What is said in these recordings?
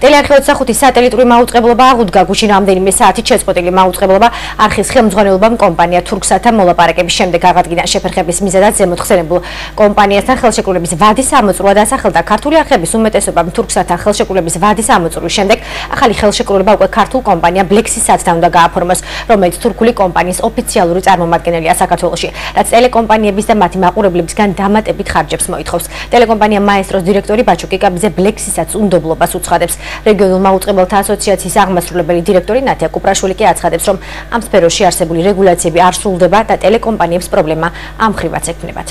ტელეარხივების სახუთი სატელიტური მაუწყებლობა აღუდგა გუშინ რამდენიმე საათით შეწყვეტილი მაუწყებლობა არხის ხელმძღვანელობამ კომპანია თურქსათან მოლაპარაკების შემდეგ აღადგინა შეფერხების მიზეზად ზემოთხსენებულ კომპანიასთან ხელშეკრულების ვადის ამოწურვა დასახელდა ქართული არხების უმეტესობამ თურქსათან ხელშეკრულების ვადის ამოწურვის შემდეგ ახალი ხელშეკრულება უკვე ქართულ კომპანია ბლექსისადთან უნდა გააფორმოს, რომელიც თურქული კომპანიის ოფიციალური წარმომადგენელია საქართველოში, რაც ტელეკომპანიების და მათი მაყურებლებისგან დამატებით ხარჯებს მოითხოვს. ტელეკომპანია მაესტროს დირექტორი ბაჩო კიკაბიძე ბლექსისაც უნდობლობას უცხადებს. რეგიონულ მაუწყებელთა ასოციაციის აღმასრულებელი დირექტორი ნათია კუპრაშვილი კი აცხადებს, რომ ამ სფეროში არსებული რეგულაციები არ სრულდება და ტელეკომპანიებს პრობლემა ამ ხრივაც ექნებათ.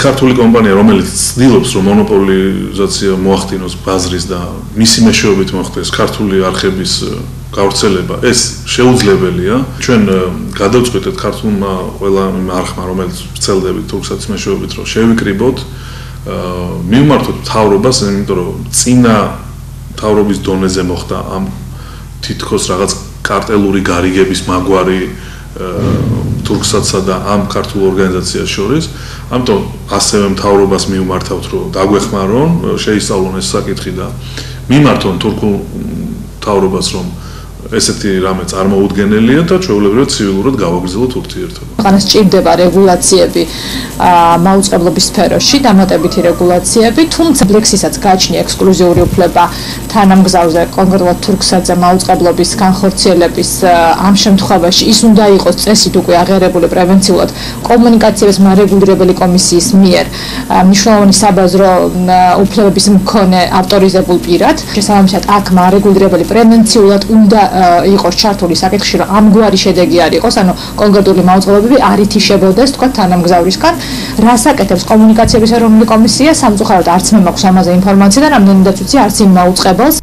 ქართული კომპანია, რომელიც ცდილობს, რომ მონოპოლიზაცია მოახდინოს ბაზრის და მისი მეშვეობით მოხდეს ქართული არხების გავრცელება, ეს შეუძლებელია. ჩვენ გადავწყვეტეთ ქართულმა ყველა არხმა, რომელიც ვრცელდებით თურქსათის მეშვეობით, რომ შევიკრიბოთ, მივმართოთ მთავრობას, იმიტომ რომ წინა მთავრობის დონეზე მოხდა ამ თითქოს რაღაც კარტელური გარიგების მაგვარი თურქსათსა და ამ ქართულ ორგანიზაციას შორის. ამიტომ ასევე მთავრობას მივმართავთ, რომ დაგვეხმარონ, შეისწავლონ ეს საკითხი და მიმართონ თურქულ მთავრობას, რომ ესეთი რამე წარმოუდგენელია და ჩვეულებრივად ცივილურად გავაგრძელოთ ურთიერთობა. ქვეყანას სჭირდება რეგულაციები მაუწყებლობის სფეროში, დამატებითი რეგულაციები, თუმცა ბლექსისაც გააჩნია ექსკლუზიური უფლება თანამგზავრზე, კონკრეტულად თურქსათზე მაუწყებლობის განხორციელების ამ შემთხვევაში ის უნდა იყოს წესით უკვე აღიარებული პრევენციულად კომუნიკაციების მარეგულირებელი კომისიის მიერ მნიშვნელოვანი საბაზრო უფლებების მქონე ავტორიზებულ პირად. შესაბამისად, აქ მარეგულირებელი პრევენციულად უნდა იყოს ჩართული საკითხში, რომ ამგვარი შედეგი არ იყოს, ანუ კონკრეტული მაუწყებლობები არ ითიშებოდეს, თქვა თანამგზავრისგან. რას აკეთებს კომუნიკაციების ეროვნული კომისია? სამწუხაროდ არც მე მაქვს ამაზე ინფორმაცია და რამდენადაც ვიცი, არც იმ მაუწყებელს.